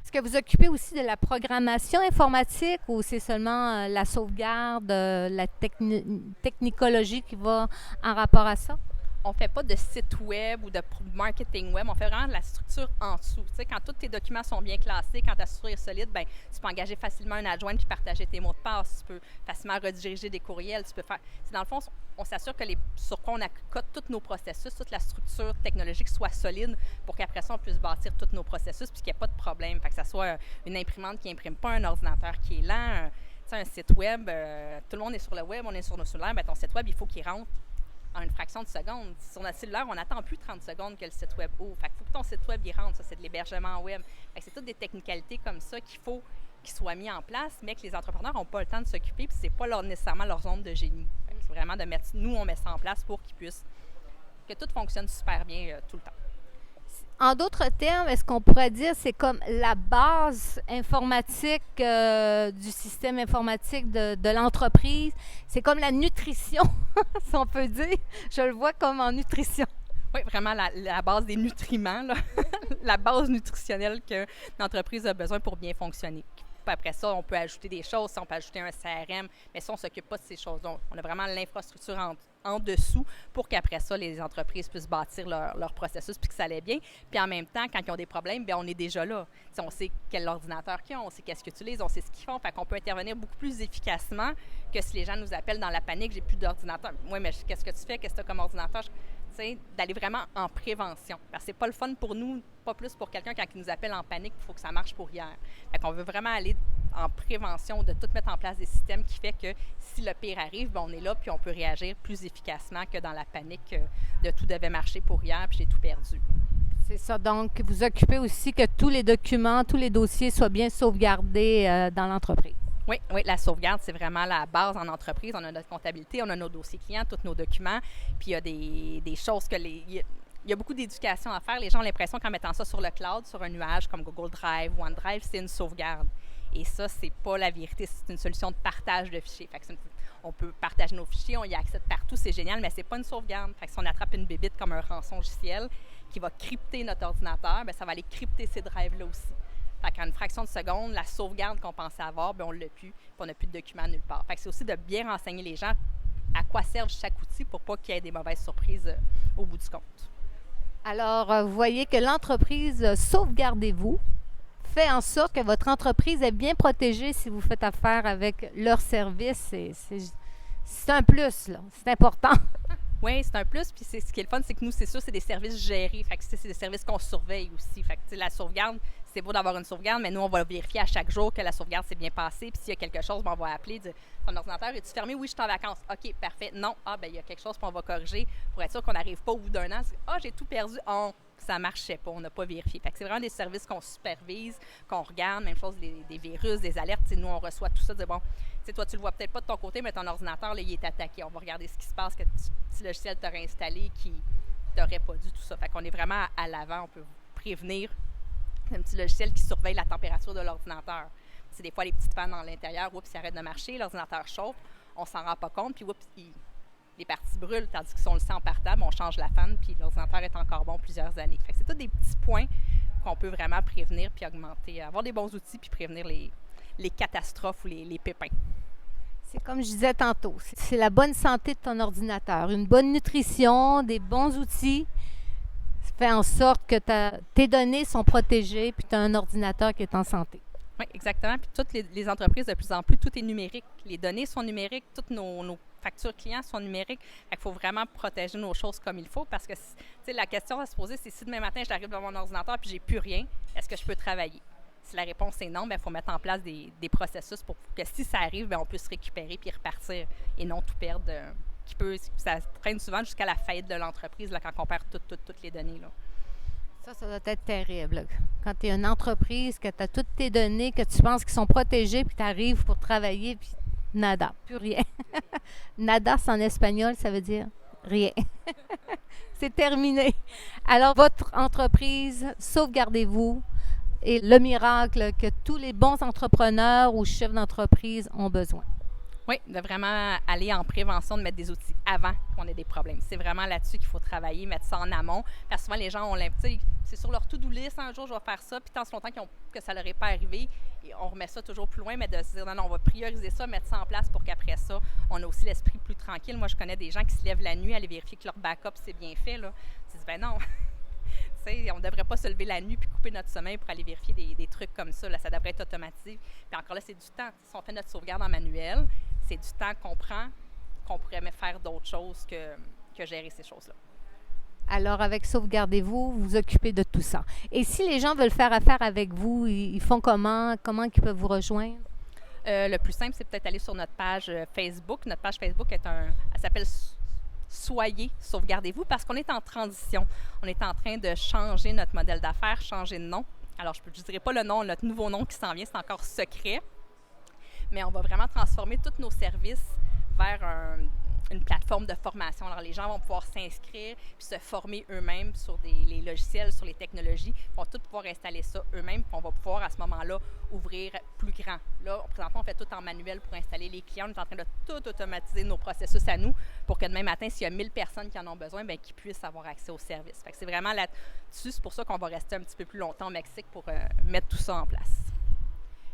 Est-ce que vous occupez aussi de la programmation informatique ou c'est seulement la sauvegarde, la technicologie qui va en rapport à ça? On ne fait pas de site web ou de marketing web, on fait vraiment de la structure en dessous. Tu sais, quand tous tes documents sont bien classés, quand ta structure est solide, ben, tu peux engager facilement un adjoint puis partager tes mots de passe. Tu peux facilement rediriger des courriels. Tu peux faire. Dans le fond, on s'assure que sur quoi on accote tous nos processus, toute la structure technologique soit solide pour qu'après ça, on puisse bâtir tous nos processus puis qu'il n'y ait pas de problème. Fait que ça soit une imprimante qui n'imprime pas, un ordinateur qui est lent, un site web. Tout le monde est sur le web, on est sur nos cellulaires. Ben, ton site web, il faut qu'il rentre en une fraction de seconde. Sur notre cellulaire, on n'attend plus 30 secondes que le site web ouvre. Fait qu'il faut que ton site web y rentre. Ça, c'est de l'hébergement web. Fait que c'est toutes des technicalités comme ça qu'il faut qu'ils soient mis en place, mais que les entrepreneurs n'ont pas le temps de s'occuper, puis c'est pas nécessairement leur zone de génie. Fait que c'est vraiment de mettre... Nous, on met ça en place pour qu'ils puissent... que tout fonctionne super bien tout le temps. En d'autres termes, est-ce qu'on pourrait dire c'est comme la base informatique du système informatique de l'entreprise? C'est comme la nutrition, si on peut dire. Je le vois comme en nutrition. Oui, vraiment la base des nutriments, là. La base nutritionnelle que l'entreprise a besoin pour bien fonctionner. Puis après ça, on peut ajouter des choses, on peut ajouter un CRM, mais ça, on ne s'occupe pas de ces choses-là. On a vraiment l'infrastructure en dessous pour qu'après ça, les entreprises puissent bâtir leur processus puis que ça allait bien. Puis en même temps, quand ils ont des problèmes, bien, on est déjà là. T'sais, on sait quel ordinateur qu'ils ont, on sait qu'est-ce qu'ils utilisent, on sait ce qu'ils font. Fait qu'on peut intervenir beaucoup plus efficacement que si les gens nous appellent dans la panique, j'ai plus d'ordinateur. Oui, mais qu'est-ce que tu fais? Qu'est-ce que tu as comme ordinateur? D'aller vraiment en prévention. Parce que c'est pas le fun pour nous, pas plus pour quelqu'un quand il nous appelle en panique, il faut que ça marche pour hier. Fait qu'on veut vraiment aller en prévention, de tout mettre en place des systèmes qui fait que si le pire arrive, bien, on est là puis on peut réagir plus efficacement que dans la panique de tout devait marcher pour hier puis j'ai tout perdu. C'est ça. Donc, vous occupez aussi que tous les documents, tous les dossiers soient bien sauvegardés dans l'entreprise. Oui, oui, la sauvegarde, c'est vraiment la base en entreprise. On a notre comptabilité, on a nos dossiers clients, tous nos documents, puis il y a des choses que il y a beaucoup d'éducation à faire. Les gens ont l'impression qu'en mettant ça sur le cloud, sur un nuage comme Google Drive, OneDrive, c'est une sauvegarde. Et ça, c'est pas la vérité. C'est une solution de partage de fichiers. Fait que on peut partager nos fichiers, on y a accès de partout, c'est génial, mais c'est pas une sauvegarde. Fait que si on attrape une bébite comme un rançongiciel qui va crypter notre ordinateur, bien, ça va aller crypter ces drives-là aussi. Fait qu'en une fraction de seconde, la sauvegarde qu'on pensait avoir, bien, on l'a plus, puis on n'a plus de documents nulle part. Fait que c'est aussi de bien renseigner les gens à quoi servent chaque outil pour pas qu'il y ait des mauvaises surprises au bout du compte. Alors, vous voyez que l'entreprise Sauvegardez-vous fait en sorte que votre entreprise est bien protégée si vous faites affaire avec leurs services. C'est un plus, là. C'est important. Oui, c'est un plus. Puis ce qui est le fun, c'est que nous, c'est sûr, c'est des services gérés. Fait que c'est des services qu'on surveille aussi. Fait que la sauvegarde, c'est beau d'avoir une sauvegarde, mais nous, on va vérifier à chaque jour que la sauvegarde s'est bien passée. Puis s'il y a quelque chose, on va appeler, dire ton ordinateur, es-tu fermé? Oui, je suis en vacances. OK, parfait. Non, ben il y a quelque chose, puis on va corriger pour être sûr qu'on n'arrive pas au bout d'un an. J'ai tout perdu. Ça marchait pas, on n'a pas vérifié. Fait que c'est vraiment des services qu'on supervise, qu'on regarde, même chose des virus, des alertes. Nous, on reçoit tout ça, bon, toi, tu le vois peut-être pas de ton côté, mais ton ordinateur, là, il est attaqué. On va regarder ce qui se passe, que petit logiciel t'aurait installé qui t'aurait pas dû, tout ça. Fait qu'on est vraiment à l'avant, on peut vous prévenir. C'est un petit logiciel qui surveille la température de l'ordinateur. C'est des fois les petites pannes à l'intérieur, oups, ça arrête de marcher, l'ordinateur chauffe, on s'en rend pas compte, puis oups, les parties brûlent, tandis que si on le sent en partant, on change la fan, puis l'ordinateur est encore bon plusieurs années. Fait que c'est tous des petits points qu'on peut vraiment prévenir, puis augmenter, avoir des bons outils, puis prévenir les catastrophes ou les pépins. C'est comme je disais tantôt, c'est la bonne santé de ton ordinateur. Une bonne nutrition, des bons outils, ça fait en sorte que tes données sont protégées, puis tu as un ordinateur qui est en santé. Oui, exactement. Puis toutes les entreprises, de plus en plus, tout est numérique. Les données sont numériques, toutes nos factures clients sont numériques. Il faut vraiment protéger nos choses comme il faut parce que la question à se poser, c'est si demain matin, j'arrive devant mon ordinateur et j'ai plus rien, est-ce que je peux travailler? Si la réponse est non, il faut mettre en place des processus pour que si ça arrive, bien, on puisse récupérer puis repartir et non tout perdre. Ça traîne souvent jusqu'à la faillite de l'entreprise là, quand on perd toutes les données. Là. Ça doit être terrible. Là. Quand tu es une entreprise, que tu as toutes tes données, que tu penses qu'ils sont protégées, puis tu arrives pour travailler, puis nada, plus rien. Nada, c'est en espagnol, ça veut dire rien. C'est terminé. Alors, votre entreprise, sauvegardez-vous, est le miracle que tous les bons entrepreneurs ou chefs d'entreprise ont besoin. Oui, de vraiment aller en prévention, de mettre des outils avant qu'on ait des problèmes. C'est vraiment là-dessus qu'il faut travailler, mettre ça en amont. Parce que souvent, les gens ont l'impression, c'est sur leur to-do list, un jour, je vais faire ça, puis tant ce longtemps que ça ne leur est pas arrivé, et on remet ça toujours plus loin, mais de se dire, non, on va prioriser ça, mettre ça en place pour qu'après ça, on a aussi l'esprit plus tranquille. Moi, je connais des gens qui se lèvent la nuit, aller vérifier que leur backup, c'est bien fait, là. Ils disent, ben non, on ne devrait pas se lever la nuit puis couper notre sommeil pour aller vérifier des trucs comme ça. Là, ça devrait être automatisé. Puis encore là, c'est du temps. Si on fait notre sauvegarde en manuel, c'est du temps qu'on prend, qu'on pourrait faire d'autres choses que gérer ces choses-là. Alors, avec Sauvegardez-vous, vous vous occupez de tout ça. Et si les gens veulent faire affaire avec vous, ils font comment? Comment ils peuvent vous rejoindre? Le plus simple, c'est peut-être aller sur notre page Facebook. Notre page Facebook elle s'appelle Soyez Sauvegardez-vous parce qu'on est en transition. On est en train de changer notre modèle d'affaires, changer de nom. Alors, je ne dirai pas le nom, notre nouveau nom qui s'en vient, c'est encore secret. Mais on va vraiment transformer tous nos services vers une plateforme de formation. Alors, les gens vont pouvoir s'inscrire puis se former eux-mêmes sur les logiciels, sur les technologies. Ils vont tous pouvoir installer ça eux-mêmes. Puis on va pouvoir, à ce moment-là, ouvrir plus grand. Là, présentement, on fait tout en manuel pour installer les clients. On est en train de tout automatiser nos processus à nous pour que demain matin, s'il y a 1000 personnes qui en ont besoin, bien, qu'ils puissent avoir accès au service. Fait que c'est vraiment là-dessus. C'est pour ça qu'on va rester un petit peu plus longtemps au Mexique pour mettre tout ça en place.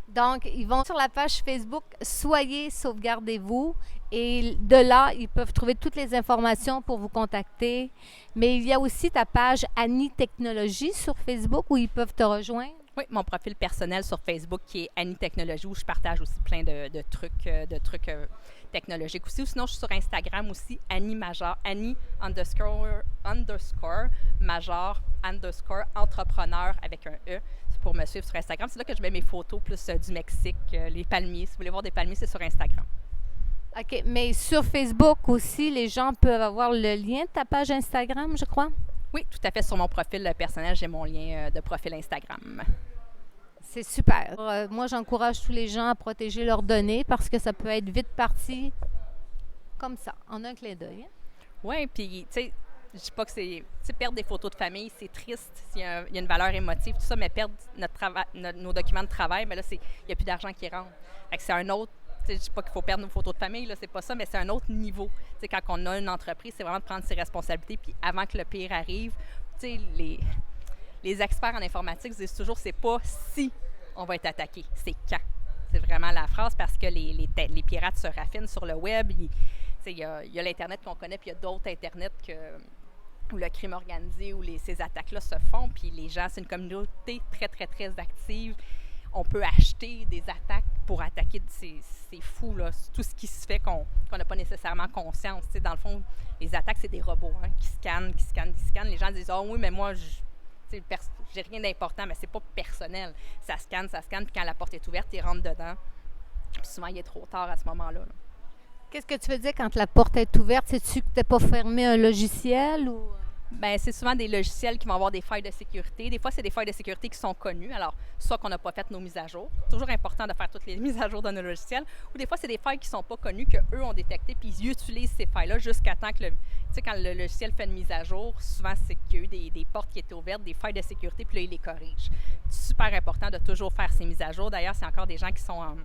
Donc, ils vont sur la page Facebook « Soyez Sauvegardez-vous » et de là, ils peuvent trouver toutes les informations pour vous contacter. Mais il y a aussi ta page « Annie Technologie » sur Facebook où ils peuvent te rejoindre. Oui, mon profil personnel sur Facebook qui est Annie Technologie où je partage aussi plein de trucs technologiques aussi. Ou sinon, je suis sur Instagram aussi, Annie Major, Annie _Major entrepreneur avec un E. Pour me suivre sur Instagram. C'est là que je mets mes photos plus du Mexique, les palmiers. Si vous voulez voir des palmiers, c'est sur Instagram. OK, mais sur Facebook aussi, les gens peuvent avoir le lien de ta page Instagram, je crois? Oui, tout à fait. Sur mon profil personnel, j'ai mon lien de profil Instagram. C'est super. Moi, j'encourage tous les gens à protéger leurs données parce que ça peut être vite parti comme ça, en un clin d'œil. Hein? Oui, puis, tu sais, je dis pas que c'est. Tu sais, perdre des photos de famille, c'est triste. Il y a une valeur émotive, tout ça, mais perdre notre travail, nos documents de travail, mais là, il n'y a plus d'argent qui rentre. Fait que c'est un autre. Je ne dis pas qu'il faut perdre nos photos de famille, là, c'est pas ça, mais c'est un autre niveau. Tu sais, quand on a une entreprise, c'est vraiment de prendre ses responsabilités, puis avant que le pire arrive, tu sais, les experts en informatique disent toujours c'est pas si on va être attaqué, c'est quand. C'est vraiment la phrase parce que les pirates se raffinent sur le web. Il y a l'Internet qu'on connaît, puis il y a d'autres Internet où le crime organisé, où ces attaques-là se font. Puis les gens, c'est une communauté très, très, très active. On peut acheter des attaques pour attaquer ces fous, là. Tout ce qui se fait qu'on n'a pas nécessairement conscience. T'sais, dans le fond, les attaques, c'est des robots qui scannent. Les gens disent « Ah oui, mais moi, j'ai rien d'important, mais c'est pas personnel. Ça scanne, puis quand la porte est ouverte, ils rentrent dedans. Puis souvent, il est trop tard à ce moment-là. Là. Qu'est-ce que tu veux dire quand la porte est ouverte? C'est-tu que tu n'as pas fermé un logiciel ou... Bien, c'est souvent des logiciels qui vont avoir des failles de sécurité. Des fois, c'est des failles de sécurité qui sont connues. Alors, soit qu'on n'a pas fait nos mises à jour. Toujours important de faire toutes les mises à jour de nos logiciels. Ou des fois, c'est des failles qui ne sont pas connues, qu'eux ont détectées, puis ils utilisent ces failles-là jusqu'à temps que quand le logiciel fait une mise à jour, souvent, c'est qu'il y a eu des portes qui étaient ouvertes, des failles de sécurité, puis là, ils les corrigent. C'est super important de toujours faire ces mises à jour. D'ailleurs, c'est encore des gens qui sont en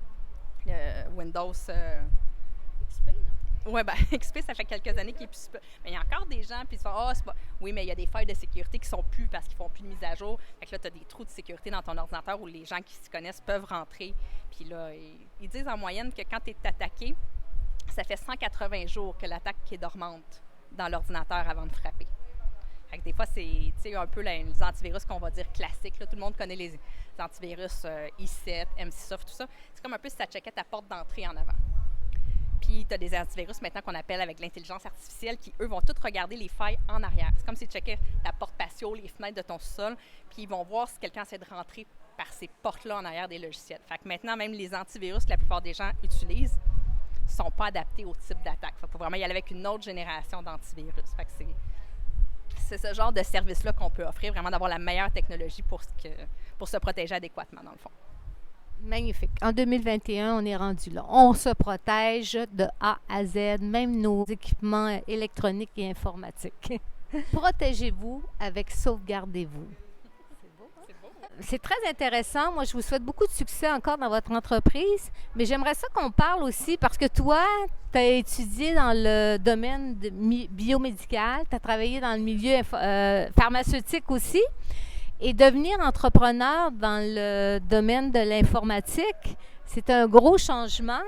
Windows... XP, non? Oui, bien, XP, ça fait quelques années qu'il est plus. Mais il y a encore des gens, puis ils se font c'est pas. Oui, mais il y a des failles de sécurité qui sont plus parce qu'ils font plus de mise à jour. Fait que là, tu as des trous de sécurité dans ton ordinateur où les gens qui se connaissent peuvent rentrer. Puis là, ils disent en moyenne que quand tu es attaqué, ça fait 180 jours que l'attaque est dormante dans l'ordinateur avant de frapper. Fait que des fois, c'est un peu les antivirus qu'on va dire classiques. Là. Tout le monde connaît les antivirus i7, MCSoft, tout ça. C'est comme un peu si ça checkait ta porte d'entrée en avant. Puis, tu as des antivirus maintenant qu'on appelle avec l'intelligence artificielle qui, eux, vont tous regarder les failles en arrière. C'est comme s'ils checkaient ta porte patio, les fenêtres de ton sol, puis ils vont voir si quelqu'un essaie de rentrer par ces portes-là en arrière des logiciels. Fait que maintenant, même les antivirus que la plupart des gens utilisent ne sont pas adaptés au type d'attaque. Il faut vraiment y aller avec une autre génération d'antivirus. Fait que c'est ce genre de service-là qu'on peut offrir, vraiment d'avoir la meilleure technologie pour se protéger adéquatement, dans le fond. Magnifique. En 2021, on est rendu là. On se protège de A à Z, même nos équipements électroniques et informatiques. Protégez-vous avec Sauvegardez-vous. C'est beau, hein? C'est beau. C'est très intéressant. Moi, je vous souhaite beaucoup de succès encore dans votre entreprise, mais j'aimerais ça qu'on parle aussi parce que toi, tu as étudié dans le domaine biomédical, tu as travaillé dans le milieu pharmaceutique aussi. Et devenir entrepreneur dans le domaine de l'informatique, c'est un gros changement,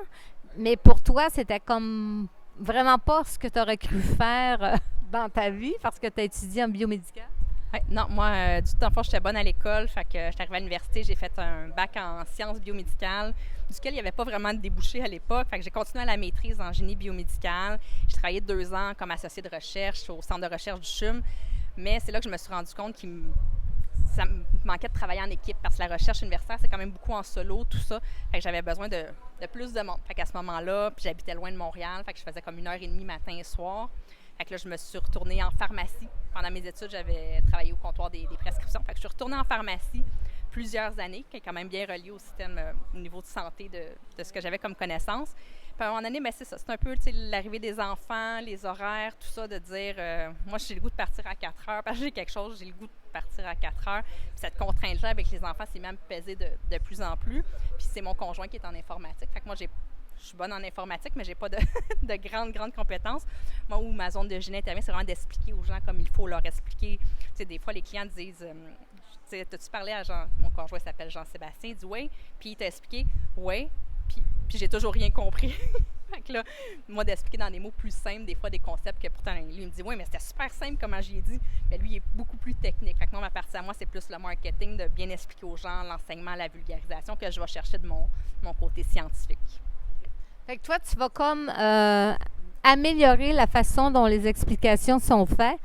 mais pour toi, c'était comme vraiment pas ce que tu aurais cru faire dans ta vie parce que tu as étudié en biomédical. Ouais, non, moi, du temps, j'étais bonne à l'école. Fait que j'étais arrivée à l'université, j'ai fait un bac en sciences biomédicales, duquel il n'y avait pas vraiment de débouché à l'époque. Fait que j'ai continué à la maîtrise en génie biomédical. J'ai travaillé 2 ans comme associée de recherche au centre de recherche du CHUM. Mais c'est là que je me suis rendu compte ça me manquait de travailler en équipe parce que la recherche universitaire, c'est quand même beaucoup en solo, tout ça. Fait que j'avais besoin de plus de monde. Fait qu'à ce moment-là, puis j'habitais loin de Montréal, fait que je faisais comme 1h30 matin et soir. Fait que là, je me suis retournée en pharmacie. Pendant mes études, j'avais travaillé au comptoir des prescriptions. Fait que je suis retournée en pharmacie plusieurs années, qui est quand même bien relié au système au niveau de santé de ce que j'avais comme connaissance. Puis à un moment donné, bien, c'est ça. C'est un peu l'arrivée des enfants, les horaires, tout ça, de dire moi, j'ai le goût de partir à 4 heures. Parce que j'ai quelque chose, j'ai le goût de partir à 4 heures. Puis cette contrainte-là avec les enfants, c'est même pesé de plus en plus. Puis c'est mon conjoint qui est en informatique. Fait que moi, je suis bonne en informatique, mais j'ai pas de grandes compétences. Moi, où ma zone de génie intervient, c'est vraiment d'expliquer aux gens comme il faut leur expliquer. Tu sais, des fois, les clients disent t'as-tu parlé à Jean? Mon conjoint s'appelle Jean-Sébastien. Il dit oui. Puis il t'a expliqué oui. Puis j'ai toujours rien compris. Fait que là, moi, d'expliquer dans des mots plus simples, des fois des concepts que pourtant, lui me dit oui, mais c'était super simple comment j'y ai dit. Mais lui, il est beaucoup plus technique. Fait que moi, ma partie à moi, c'est plus le marketing, de bien expliquer aux gens, l'enseignement, la vulgarisation, que je vais chercher de mon côté scientifique. Fait que toi, tu vas comme améliorer la façon dont les explications sont faites.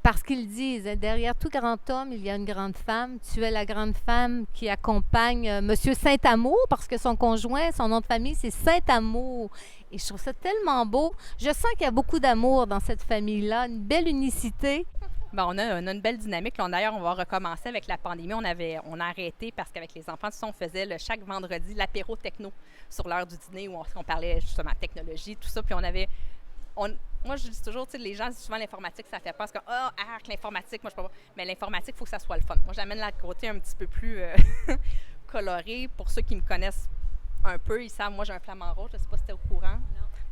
Parce qu'ils disent, derrière tout grand homme, il y a une grande femme. Tu es la grande femme qui accompagne Monsieur Saint-Amour, parce que son conjoint, son nom de famille, c'est Saint-Amour. Et je trouve ça tellement beau. Je sens qu'il y a beaucoup d'amour dans cette famille-là, une belle unicité. Ben, on a une belle dynamique. Là, d'ailleurs, on va recommencer avec la pandémie. On a arrêté parce qu'avec les enfants, on faisait chaque vendredi l'apéro techno sur l'heure du dîner où on parlait justement technologie, tout ça. Puis moi, je dis toujours, les gens disent souvent l'informatique, ça fait peur. C'est comme, l'informatique, moi, je peux pas. Mais l'informatique, il faut que ça soit le fun. Moi, j'amène la côté un petit peu plus coloré. Pour ceux qui me connaissent un peu, ils savent, moi, j'ai un flamant rose. Je ne sais pas si tu es au courant.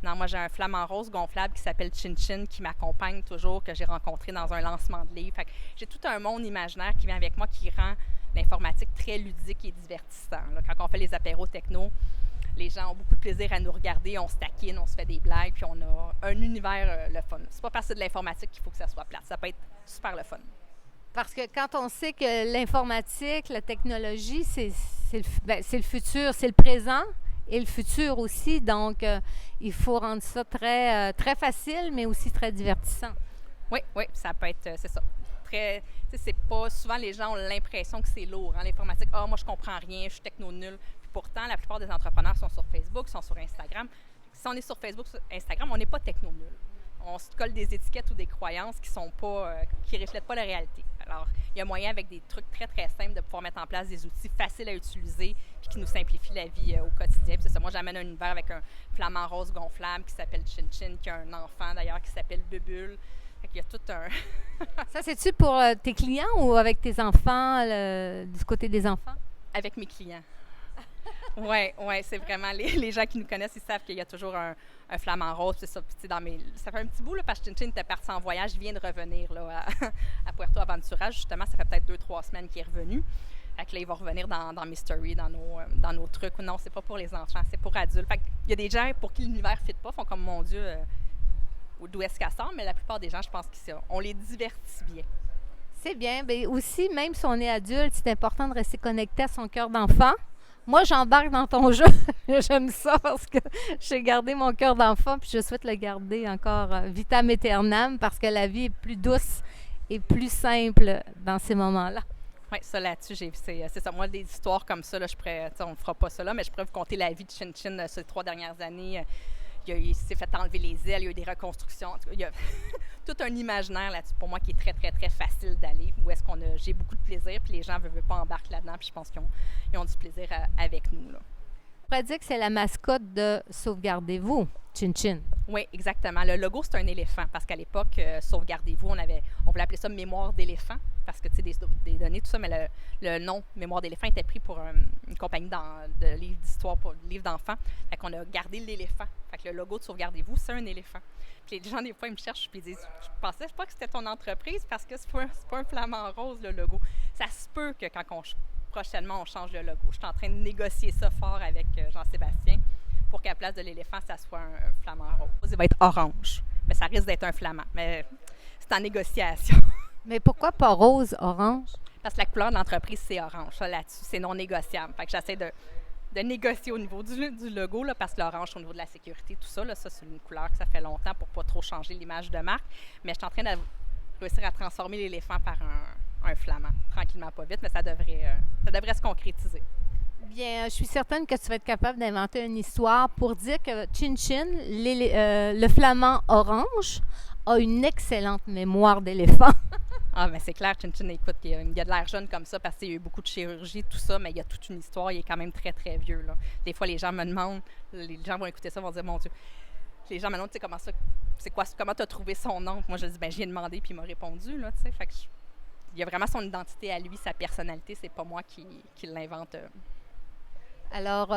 Non, moi, j'ai un flamant rose gonflable qui s'appelle Chin Chin, qui m'accompagne toujours, que j'ai rencontré dans un lancement de livre. Fait que j'ai tout un monde imaginaire qui vient avec moi, qui rend l'informatique très ludique et divertissant. Là, quand on fait les apéros techno, les gens ont beaucoup de plaisir à nous regarder, on se taquine, on se fait des blagues, puis on a un univers le fun. C'est pas parce que c'est de l'informatique qu'il faut que ça soit plate. Ça peut être super le fun. Parce que quand on sait que l'informatique, la technologie, c'est le futur, c'est le présent et le futur aussi. Donc, il faut rendre ça très, très facile, mais aussi très divertissant. Oui, ça peut être, c'est ça. Très, c'est pas, souvent les gens ont l'impression que c'est lourd, hein, l'informatique. Moi, je comprends rien, je suis techno-nul. Puis pourtant, la plupart des entrepreneurs sont sur Facebook, sont sur Instagram. Si on est sur Facebook, sur Instagram, on n'est pas techno-nul. On se colle des étiquettes ou des croyances qui sont pas, qui reflètent pas la réalité. Alors, il y a moyen avec des trucs très, très simples de pouvoir mettre en place des outils faciles à utiliser puis qui nous simplifient la vie au quotidien. Puis c'est ça, moi, j'amène un univers avec un flamant rose gonflable qui s'appelle Chin Chin, qui a un enfant d'ailleurs qui s'appelle Bubule. Fait qu'il y a tout un... Ça, c'est-tu pour tes clients ou avec tes enfants, du côté des enfants? Avec mes clients. Oui, c'est vraiment les gens qui nous connaissent, ils savent qu'il y a toujours un flamant rose. C'est ça, puis, ça fait un petit bout, là, parce que Chin Chin était parti en voyage, il vient de revenir là, à Puerto Aventura. Justement, ça fait peut-être 2-3 semaines qu'il est revenu. Fait que là, il va revenir dans mes stories, dans nos trucs. Non, c'est pas pour les enfants, c'est pour adultes. Fait qu'il y a des gens pour qui l'univers ne fit pas, font comme, mon Dieu, d'où est-ce qu'elle sort? Mais la plupart des gens, je pense qu'on les divertit bien. C'est bien. Mais aussi, même si on est adulte, c'est important de rester connecté à son cœur d'enfant. Moi, j'embarque dans ton jeu. J'aime ça parce que j'ai gardé mon cœur d'enfant puis je souhaite le garder encore vitam aeternam parce que la vie est plus douce et plus simple dans ces moments-là. Oui, ça là-dessus, c'est ça. Moi, des histoires comme ça, là, on ne fera pas ça là, mais je pourrais vous conter la vie de Chin Chin ces 3 dernières années. Il s'est fait enlever les ailes, il y a eu des reconstructions. Il y a tout un imaginaire là-dessus pour moi qui est très, très, très facile d'aller. Où est-ce j'ai beaucoup de plaisir, puis les gens ne veulent pas embarquer là-dedans, puis je pense qu'ils ont du plaisir avec nous, là. On pourrait dire que c'est la mascotte de Sauvegardez-vous, Chin Chin. Oui, exactement. Le logo, c'est un éléphant, parce qu'à l'époque, Sauvegardez-vous, on voulait appeler ça mémoire d'éléphant, parce que, tu sais, des données, tout ça, mais le nom mémoire d'éléphant était pris pour une compagnie de livres d'histoire, pour livres d'enfants. Fait qu'on a gardé l'éléphant. Fait que le logo de Sauvegardez-vous, c'est un éléphant. Puis les gens, des fois, ils me cherchent et ils disent « Je pensais pas que c'était ton entreprise parce que c'est pas un flamant rose, le logo. » Ça se peut que prochainement, on change le logo. Je suis en train de négocier ça fort avec Jean-Sébastien pour qu'à la place de l'éléphant, ça soit un flamant rose. Il va être orange, mais ça risque d'être un flamand. Mais c'est en négociation. Mais pourquoi pas rose, orange? Parce que la couleur de l'entreprise, c'est orange. Ça, là-dessus, c'est non négociable. Fait que j'essaie de négocier au niveau du logo, là, parce que l'orange, au niveau de la sécurité, tout ça, là, ça, c'est une couleur que ça fait longtemps pour pas trop changer l'image de marque. Mais je suis en train de réussir à transformer l'éléphant par un flamand. Tranquillement, pas vite, mais ça devrait se concrétiser. Bien, je suis certaine que tu vas être capable d'inventer une histoire pour dire que Chin Chin, le flamand orange, a une excellente mémoire d'éléphant. Ah, mais c'est clair, Chin Chin, écoute, il y a de l'air jeune comme ça parce qu'il y a eu beaucoup de chirurgie, tout ça, mais il y a toute une histoire, il est quand même très, très vieux, là. Des fois, les gens me demandent, les gens vont écouter ça, vont dire, mon Dieu, les gens me demandent, tu sais, comment tu as trouvé son nom? Moi, je dis, ben, j'y ai demandé, puis il m'a répondu, là, tu sais, fait que il y a vraiment son identité à lui, sa personnalité, c'est pas moi qui l'invente. Alors,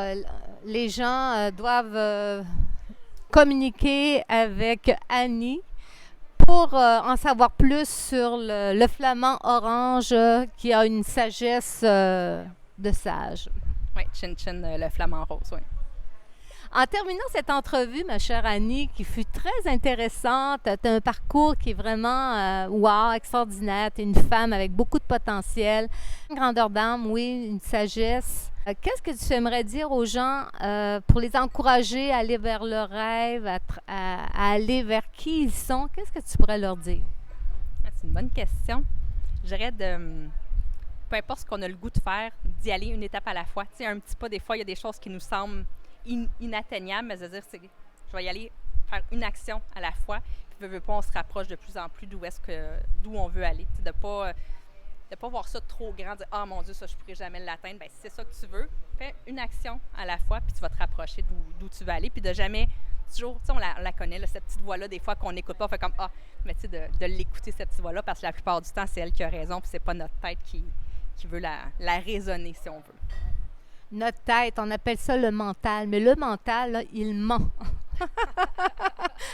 les gens doivent communiquer avec Annie pour en savoir plus sur le flamand orange qui a une sagesse de sage. Oui, Chin Chin, le flamand rose, oui. En terminant cette entrevue, ma chère Annie, qui fut très intéressante, tu as un parcours qui est vraiment wow, extraordinaire. Tu es une femme avec beaucoup de potentiel, une grandeur d'âme, oui, une sagesse. Qu'est-ce que tu aimerais dire aux gens pour les encourager à aller vers leur rêve, à aller vers qui ils sont? Qu'est-ce que tu pourrais leur dire? C'est une bonne question. Je dirais peu importe ce qu'on a le goût de faire, d'y aller une étape à la fois. Tu sais, un petit pas, des fois, il y a des choses qui nous semblent inatteignables, mais je veux dire, je vais y aller faire une action à la fois, Veux pas, on se rapproche de plus en plus d'où on veut aller. De pas voir ça trop grand, de dire « Ah mon Dieu, ça, je pourrais jamais l'atteindre. » Ben, si c'est ça que tu veux, fais une action à la fois, puis tu vas te rapprocher d'où tu veux aller, puis de jamais, toujours, tu sais, on la connaît, là, cette petite voix-là, des fois qu'on n'écoute pas, on fait comme « Ah, mais tu sais, de l'écouter, cette petite voix-là, parce que la plupart du temps, c'est elle qui a raison, puis c'est pas notre tête qui veut la raisonner, si on veut. » Notre tête, on appelle ça le mental, mais le mental, là, il ment.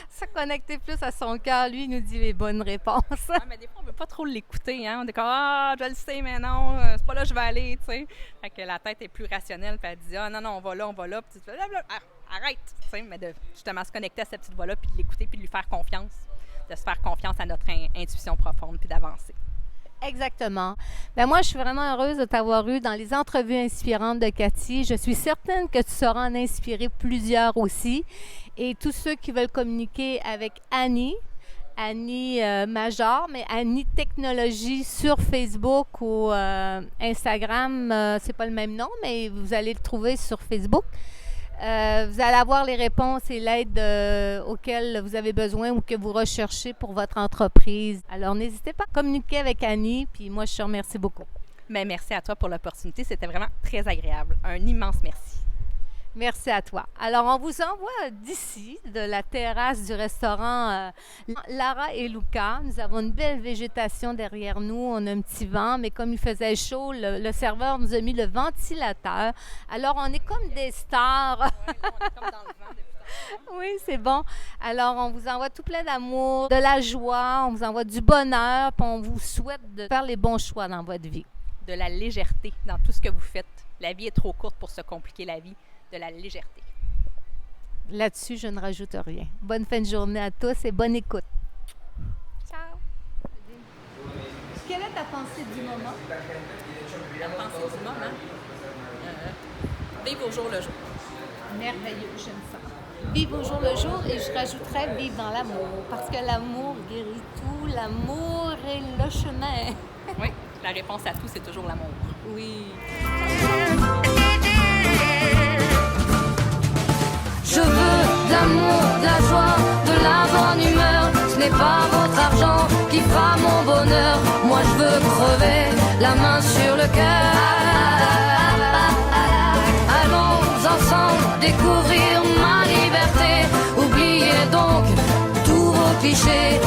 Se connecter plus à son cœur, lui, il nous dit les bonnes réponses. Mais des fois, on ne veut pas trop l'écouter. Hein? On est comme « Ah, je le sais, mais non, c'est pas là que je vais aller. » Tu sais. Fait que la tête est plus rationnelle, puis elle dit « Ah, non, on va là. » Puis tu te fais « Arrête! » Tu sais, mais de justement se connecter à cette petite voix-là, puis de l'écouter, puis de lui faire confiance. De se faire confiance à notre intuition profonde, puis d'avancer. Exactement. Ben moi, je suis vraiment heureuse de t'avoir eu dans les entrevues inspirantes de Cathy. Je suis certaine que tu sauras en inspirer plusieurs aussi. Et tous ceux qui veulent communiquer avec Annie Major, mais Annie Technologie sur Facebook ou Instagram, c'est pas le même nom, mais vous allez le trouver sur Facebook. Vous allez avoir les réponses et l'aide auxquelles vous avez besoin ou que vous recherchez pour votre entreprise. Alors, n'hésitez pas à communiquer avec Annie, puis moi, je te remercie beaucoup. Mais merci à toi pour l'opportunité. C'était vraiment très agréable. Un immense merci. Merci à toi. Alors, on vous envoie d'ici, de la terrasse du restaurant Lara et Luca. Nous avons une belle végétation derrière nous. On a un petit vent, mais comme il faisait chaud, le serveur nous a mis le ventilateur. Alors, on est comme des stars. Oui, on est comme dans le vent depuis tantôt. Oui, c'est bon. Alors, on vous envoie tout plein d'amour, de la joie, on vous envoie du bonheur, puis on vous souhaite de faire les bons choix dans votre vie. De la légèreté dans tout ce que vous faites. La vie est trop courte pour se compliquer la vie. De la légèreté. Là-dessus, je ne rajoute rien. Bonne fin de journée à tous et bonne écoute. Ciao. Quelle est ta pensée du moment? La pensée du moment? Vivre au jour le jour. Merveilleux, j'aime ça. Vivre au jour le jour et je rajouterais vivre dans l'amour. Parce que l'amour guérit tout. L'amour est le chemin. Oui, la réponse à tout, c'est toujours l'amour. Oui. Je veux de l'amour, de la joie, de la bonne humeur. Ce n'est pas votre argent qui fera mon bonheur. Moi je veux crever la main sur le cœur. Allons ensemble découvrir ma liberté. Oubliez donc tous vos clichés.